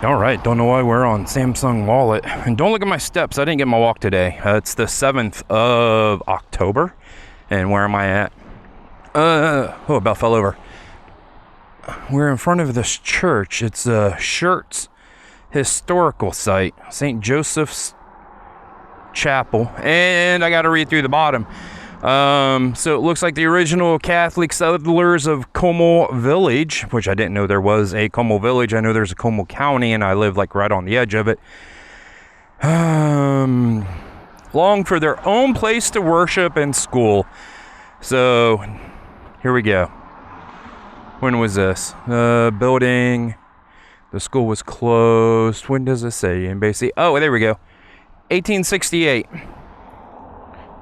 All right, don't know why we're on Samsung Wallet. And don't look at my steps. I didn't get my walk today. It's the 7th of October. And where am I at? About fell over. We're in front of this church. It's a Shirts historical site, St. Joseph's Chapel. And I got to read through the bottom. So it looks like the original Catholic settlers of Comal Village, which I didn't know there was a Comal Village. I know there's a Comal County, and I live like right on the edge of it. Long for their own place to worship and school. So here we go. When was this? Building. The school was closed. When does it say? And basically, oh, there we go. 1868.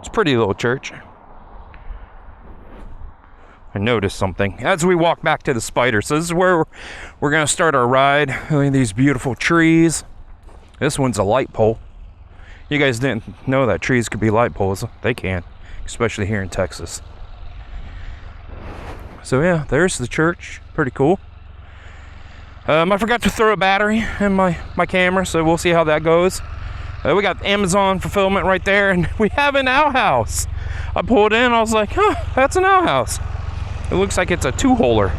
It's a pretty little church. I noticed something as we walk back to the Spider. So this is where we're going to start our ride. Look at these beautiful trees. This one's a light pole. You guys didn't know that trees could be light poles. They can, especially here in Texas. So yeah, there's the church. Pretty cool. I forgot to throw a battery in my camera, so we'll see how that goes. We got Amazon fulfillment right there, and we have an outhouse. I pulled in, I was like, that's an outhouse. It looks like it's a two-holer,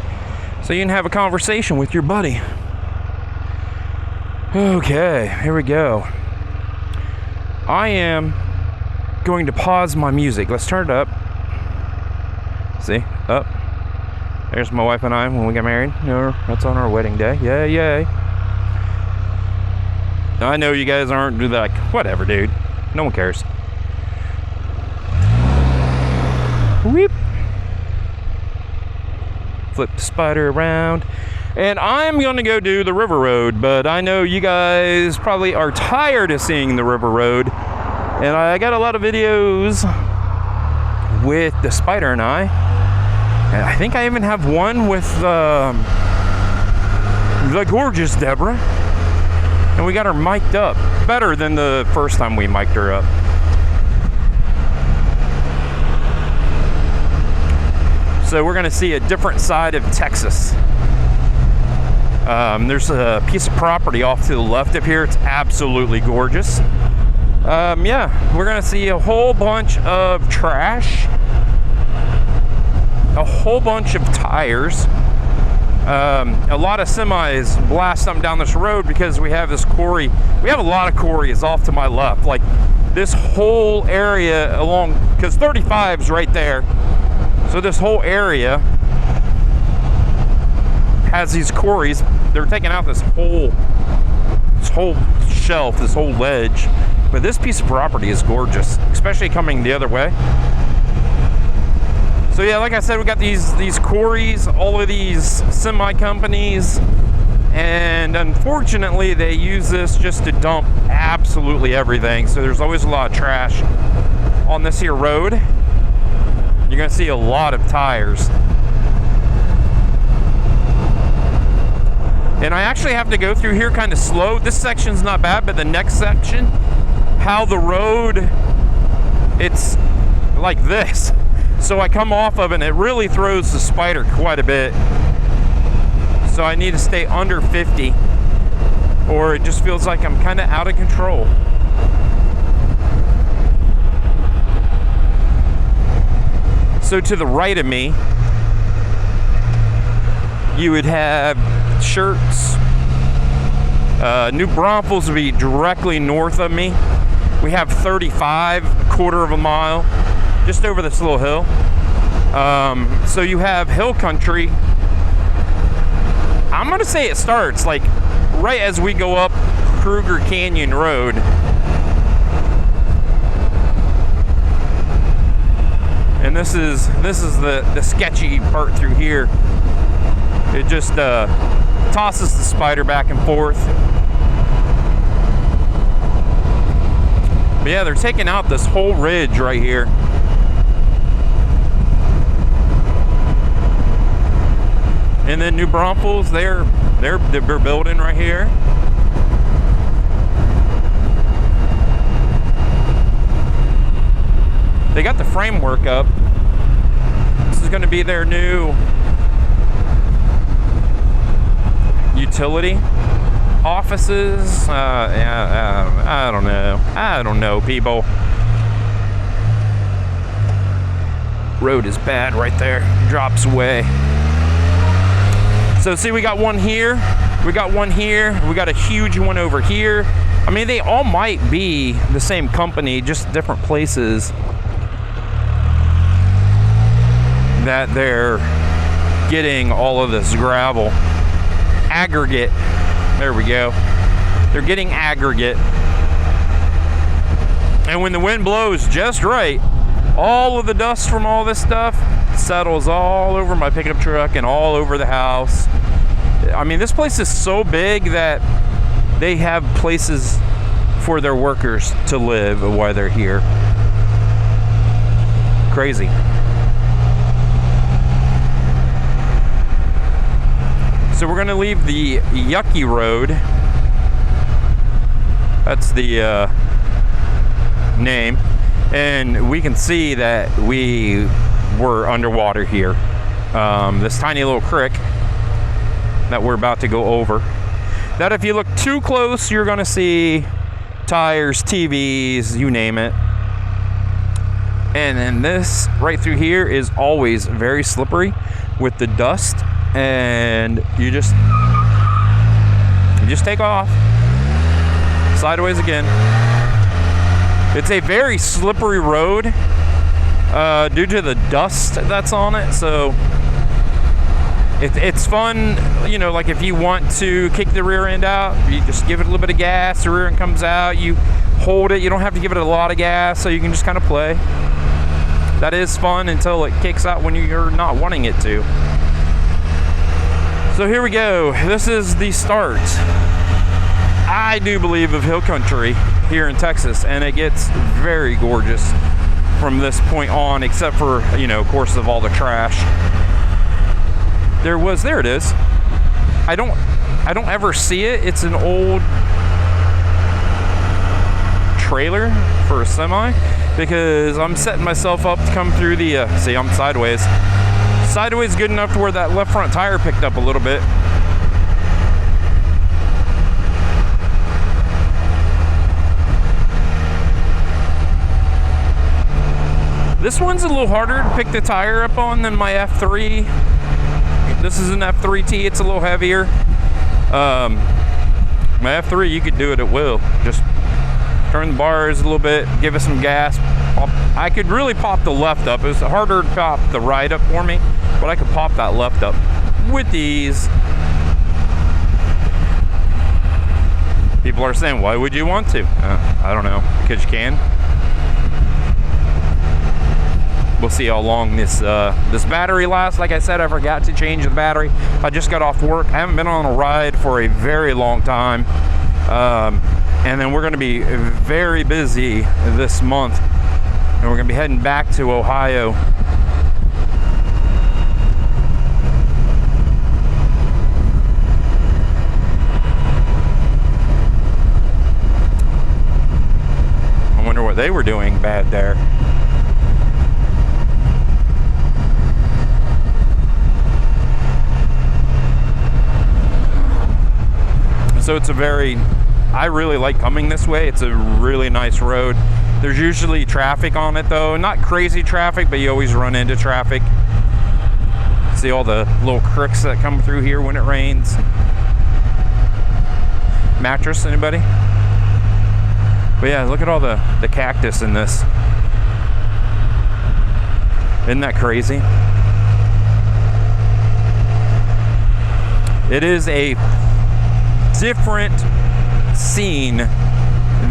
so you can have a conversation with your buddy. Okay, here we go. I am going to pause my music. Let's turn it up. See, up. There's my wife and I when we got married. That's on our wedding day. Yay. I know you guys aren't like, whatever, dude. No one cares. Whoop. Flip the Spider around. And I'm going to go do the river road, but I know you guys probably are tired of seeing the river road. And I got a lot of videos with the Spider and I. And I think I even have one with the gorgeous Deborah. And we got her mic'd up. Better than the first time we mic'd her up. So we're going to see a different side of Texas. There's a piece of property off to the left of here. It's absolutely gorgeous. Yeah, we're going to see a whole bunch of trash. A whole bunch of tires. A lot of semis blast something down this road because we have this quarry. We have a lot of quarries off to my left. Like this whole area along, because 35's right there. So this whole area has these quarries. They're taking out this whole shelf, this whole ledge. But this piece of property is gorgeous, especially coming the other way. So yeah, like I said, we got these quarries, all of these semi companies, and unfortunately they use this just to dump absolutely everything. So there's always a lot of trash on this here road. You're gonna see a lot of tires. And I actually have to go through here kind of slow. This section's not bad, but the next section, how the road, it's like this. So I come off of it and it really throws the Spider quite a bit. So I need to stay under 50 or it just feels like I'm kind of out of control. So to the right of me, you would have Shirts. New Braunfels would be directly north of me. We have 35, a quarter of a mile, just over this little hill. So you have hill country. I'm gonna say it starts like right as we go up Kruger Canyon Road. And this is the sketchy part through here. It just tosses the Spider back and forth. But yeah, they're taking out this whole ridge right here. And then New Braunfels, they're building right here. They got the framework up. This is going to be their new utility. offices. I don't know. I don't know, people. Road is bad right there. Drops away. So see, we got one here. We got one here. We got a huge one over here. I mean, they all might be the same company, just different places that they're getting all of this gravel. Aggregate. There we go. They're getting aggregate. And when the wind blows just right, all of the dust from all this stuff settles all over my pickup truck and all over the house. I mean, this place is so big that they have places for their workers to live while they're here. Crazy. So we're gonna leave the Yucky Road. That's the name. And we can see that we were underwater here. This tiny little creek that we're about to go over. That if you look too close, you're gonna see tires, TVs, you name it. And then this right through here is always very slippery with the dust, and you just take off sideways again. It's a very slippery road due to the dust that's on it. So it's fun, you know, like if you want to kick the rear end out, you just give it a little bit of gas, the rear end comes out, you hold it, you don't have to give it a lot of gas, so you can just kind of play. That is fun until it kicks out when you're not wanting it to. So here we go. This is the start, I do believe, of hill country here in Texas, and it gets very gorgeous from this point on, except for, you know, of course, of all the trash. There it is. I don't ever see it. It's an old trailer for a semi, because I'm setting myself up to come through the, see, I'm sideways. Sideways good enough to where that left front tire picked up a little bit. This one's a little harder to pick the tire up on than my F3. This is an F3T, it's a little heavier. My F3, you could do it at will. Just turn the bars a little bit, give it some gas. I could really pop the left up. It was harder to pop the right up for me, but I could pop that left up with ease. People are saying, why would you want to? I don't know, because you can. We'll see how long this battery lasts. Like I said, I forgot to change the battery. I just got off work. I haven't been on a ride for a very long time. And then we're going to be very busy this month. And we're going to be heading back to Ohio. I wonder what they were doing bad there. So it's I really like coming this way. It's a really nice road. There's usually traffic on it though. Not crazy traffic, but you always run into traffic. See all the little creeks that come through here when it rains. Mattress, anybody? But yeah, look at all the cactus in this. Isn't that crazy? It is a different scene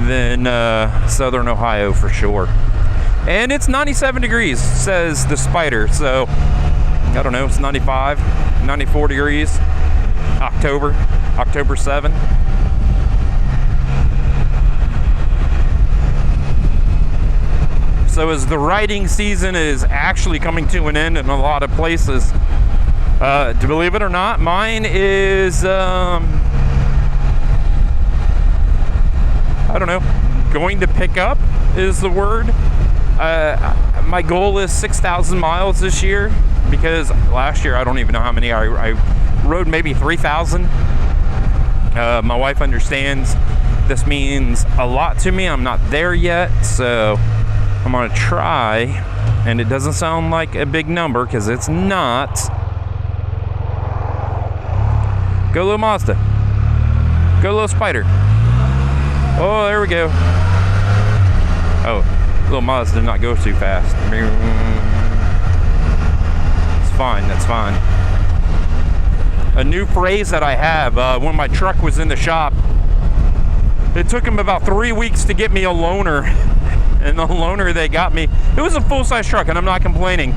than southern Ohio for sure. And it's 97 degrees, says the spider. So I don't know, it's 95, 94 degrees. October 7. So as the riding season is actually coming to an end in a lot of places, to believe it or not, mine is I don't know, going to pick up is the word. My goal is 6,000 miles this year, because last year I don't even know how many I rode, maybe 3,000. My wife understands this means a lot to me. I'm not there yet, so I'm gonna try, and it doesn't sound like a big number because it's not. Go little Mazda. Go little Spider. Oh, there we go. Oh, little Mazda did not go too fast. It's fine, that's fine. A new phrase that I have, when my truck was in the shop, it took them about 3 weeks to get me a loaner. And the loaner they got me, it was a full-size truck, and I'm not complaining.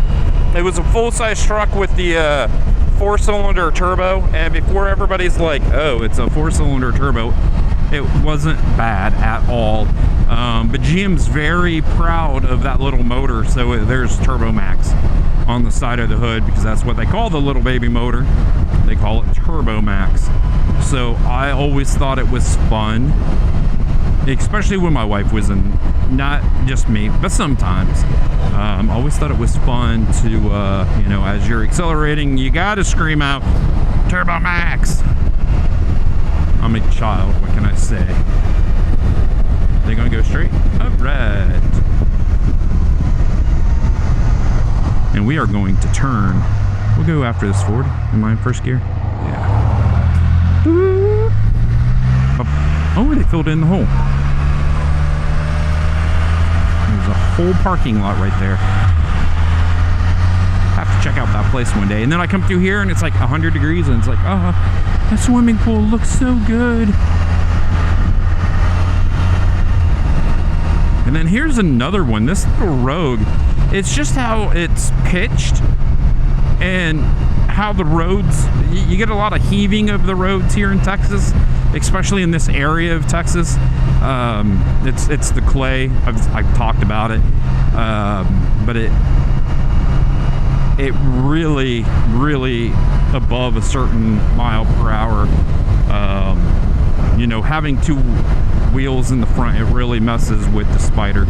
It was a full-size truck with the 4-cylinder turbo, and before everybody's like, oh, it's a 4-cylinder turbo, it wasn't bad at all. But GM's very proud of that little motor, so there's Turbo Max on the side of the hood, because that's what they call the little baby motor. They call it Turbo Max. So I always thought it was fun, especially when my wife was in, not just me, but sometimes. I always thought it was fun to, you know, as you're accelerating, you gotta scream out, Turbo Max! I'm a child, what can I say? They're gonna go straight? Alright. And we are going to turn. We'll go after this Ford. Am I in first gear? Yeah. Oh, they filled in the hole. There's a whole parking lot right there. Have to check out that place one day. And then I come through here and it's like 100 degrees and it's like, oh, that swimming pool looks so good. And then here's another one. This little Rogue, it's just how it's pitched and how the roads, you get a lot of heaving of the roads here in Texas, especially in this area of Texas. It's the clay. I've talked about it, but it really above a certain mile per hour. You know, having two wheels in the front, it really messes with the Spider.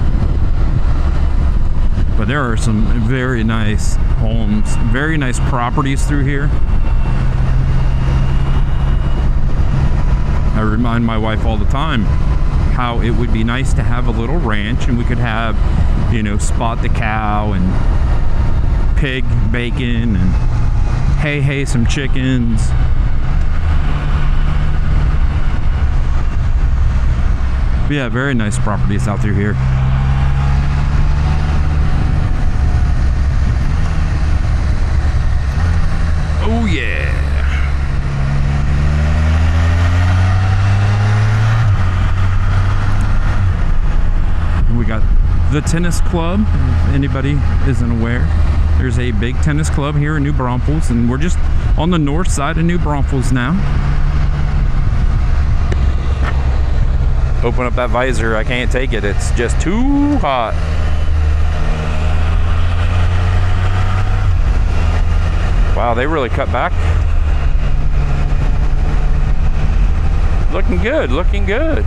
But there are some very nice homes, very nice properties through here. I remind my wife all the time how it would be nice to have a little ranch and we could have, you know, Spot the cow and pig bacon and hey some chickens. But yeah, very nice properties out through here. Oh yeah. We got the tennis club, if anybody isn't aware. There's a big tennis club here in New Braunfels, and we're just on the north side of New Braunfels now. Open up that visor, I can't take it. It's just too hot. Wow, they really cut back. Looking good, looking good.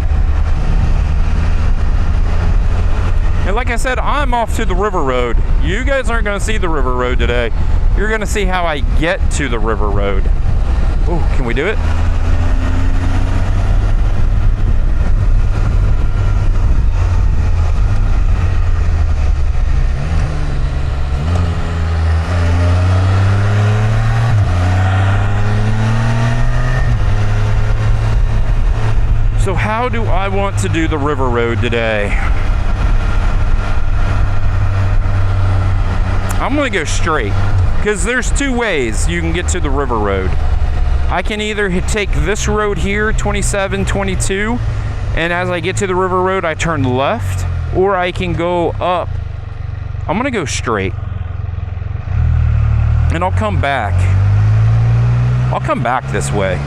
And like I said, I'm off to the river road. You guys aren't gonna see the river road today. You're gonna see how I get to the river road. Oh, can we do it? So how do I want to do the river road today? I'm gonna go straight, because there's two ways you can get to the river road. I can either take this road here, 27, 22, and as I get to the river road, I turn left, or I can go up. I'm gonna go straight, and I'll come back. I'll come back this way.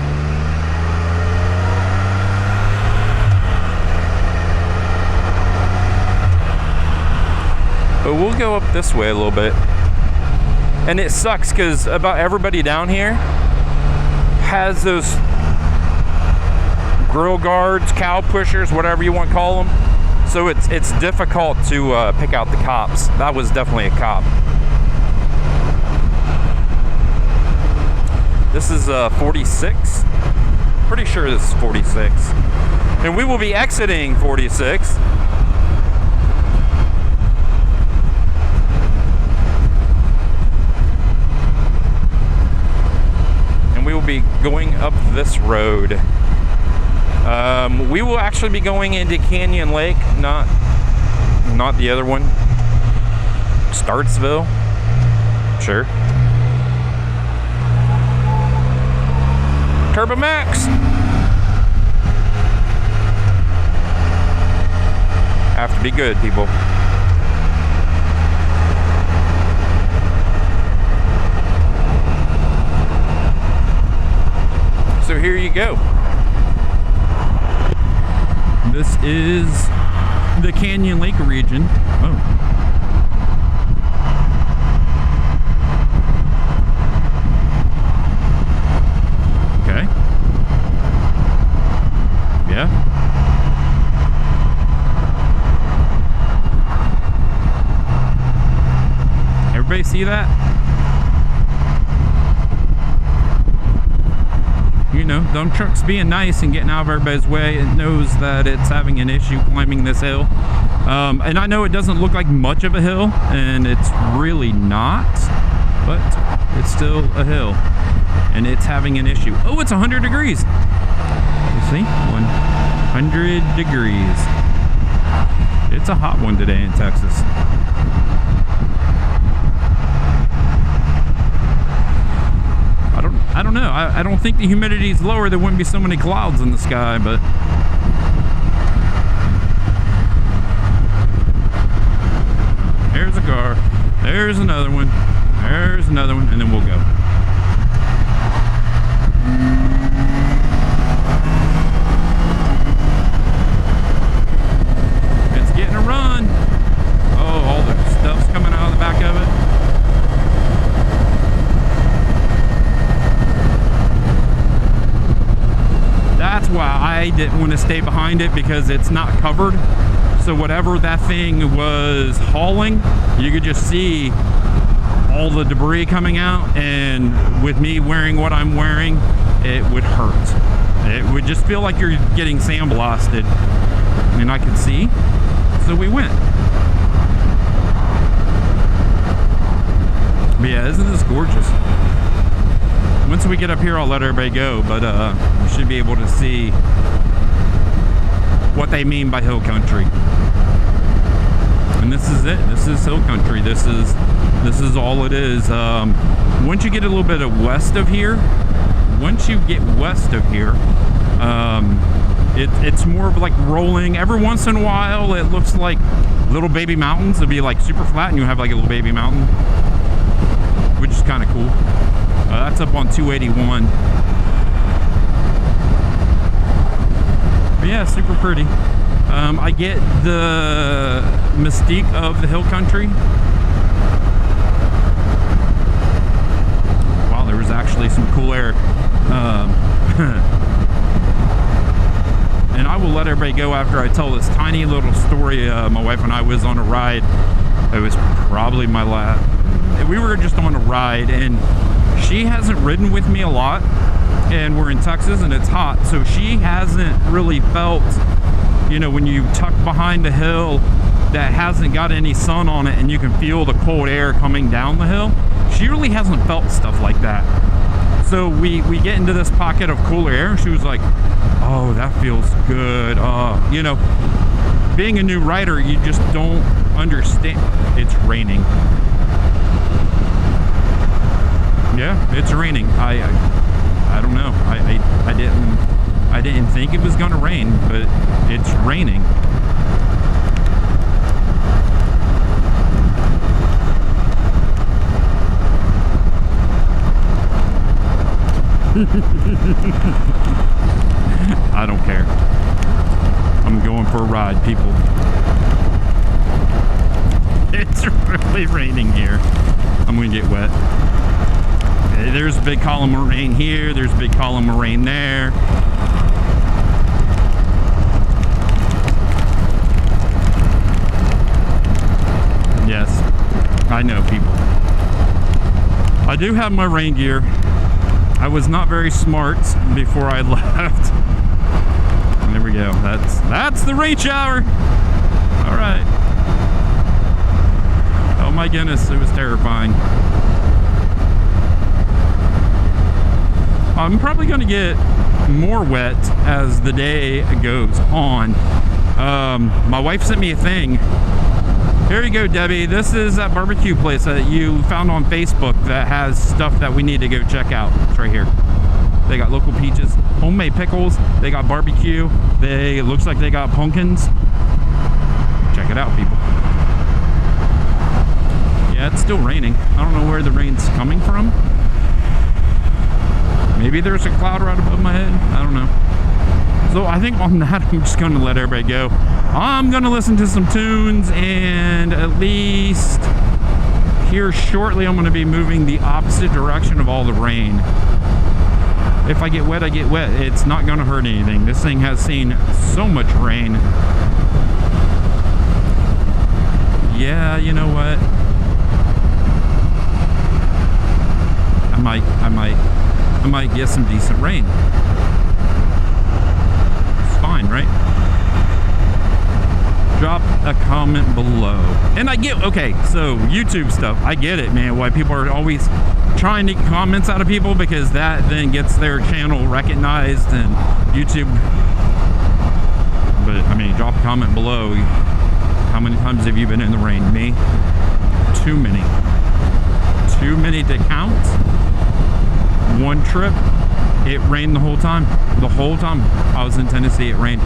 But we'll go up this way a little bit. And it sucks because about everybody down here has those grill guards, cow pushers, whatever you want to call them. So it's difficult to pick out the cops. That was definitely a cop. This is 46. pretty sure this is 46. And we will be exiting 46. And we will be going up this road. We will actually be going into Canyon Lake, not the other one. Startsville. Sure. Turbo Max. Have to be good, people. So here you go. This is the Canyon Lake region. Oh. Okay. Yeah. Everybody see that? You know, dump truck's being nice and getting out of everybody's way. It knows that it's having an issue climbing this hill. And I know it doesn't look like much of a hill, and it's really not, but it's still a hill, and it's having an issue. Oh, it's 100 degrees. You see? 100 degrees. It's a hot one today in Texas. I don't know. I don't think the humidity is lower. There wouldn't be so many clouds in the sky, but there's a car. There's another one. There's another one, and then we'll go. It's getting a run. Oh, all the stuff's coming out of the back of it. That's why I didn't want to stay behind it, because it's not covered. So whatever that thing was hauling, you could just see all the debris coming out, and with me wearing what I'm wearing, it would hurt. It would just feel like you're getting sandblasted, and I could see, so we went. But yeah, isn't this gorgeous? Once we get up here, I'll let everybody go, but we should be able to see what they mean by hill country. And this is it. This is hill country. This is all it is. Once you get a little bit of west of here, it's more of like rolling. Every once in a while, it looks like little baby mountains. It'll be like super flat, and you have like a little baby mountain, which is kind of cool. That's up on 281. But yeah, super pretty. I get the mystique of the hill country. Wow, there was actually some cool air. And I will let everybody go after I tell this tiny little story. My wife and I was on a ride. It was probably my last. We were just on a ride, and she hasn't ridden with me a lot, and we're in Texas and it's hot, so she hasn't really felt, you know, when you tuck behind a hill that hasn't got any sun on it and you can feel the cold air coming down the hill. She really hasn't felt stuff like that. So we get into this pocket of cooler air, and she was like, oh, that feels good. You know, being a new rider, you just don't understand. It's raining. Yeah, it's raining. I don't know. I didn't think it was gonna rain, but it's raining. I don't care. I'm going for a ride, people. It's really raining here. I'm gonna get wet. There's a big column of rain here. There's a big column of rain there. Yes, I know, people. I do have my rain gear. I was not very smart before I left. And there we go. That's the rain shower. All right. Oh my goodness, it was terrifying. I'm probably going to get more wet as the day goes on. My wife sent me a thing. Here you go, Debbie. This is that barbecue place that you found on Facebook that has stuff that we need to go check out. It's right here. They got local peaches, homemade pickles. They got barbecue. It looks like they got pumpkins. Check it out, people. Yeah, it's still raining. I don't know where the rain's coming from. Maybe there's a cloud right above my head. I don't know. So I think on that, I'm just going to let everybody go. I'm going to listen to some tunes, and at least here shortly, I'm going to be moving the opposite direction of all the rain. If I get wet, I get wet. It's not going to hurt anything. This thing has seen so much rain. Yeah, you know what? I might get some decent rain. It's fine, right? Drop a comment below. And I get, okay, so YouTube stuff, I get it, man, why people are always trying to get comments out of people, because that then gets their channel recognized and YouTube. But I mean, drop a comment below. How many times have you been in the rain? Me? Too many. Too many to count. One trip, it rained the whole time. The whole time I was in Tennessee, it rained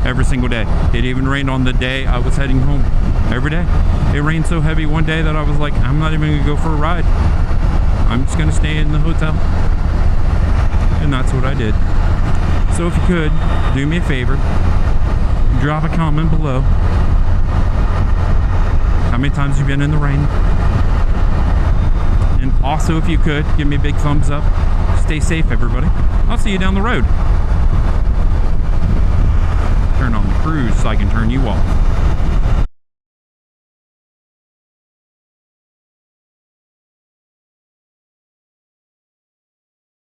every single day. It even rained on the day I was heading home. Every day. It rained so heavy one day that I was like, I'm not even gonna go for a ride. I'm just gonna stay in the hotel. And that's what I did. So if you could, do me a favor, drop a comment below. How many times have you been in the rain? And also, if you could, give me a big thumbs up. Stay safe, everybody. I'll see you down the road. Turn on the cruise so I can turn you off.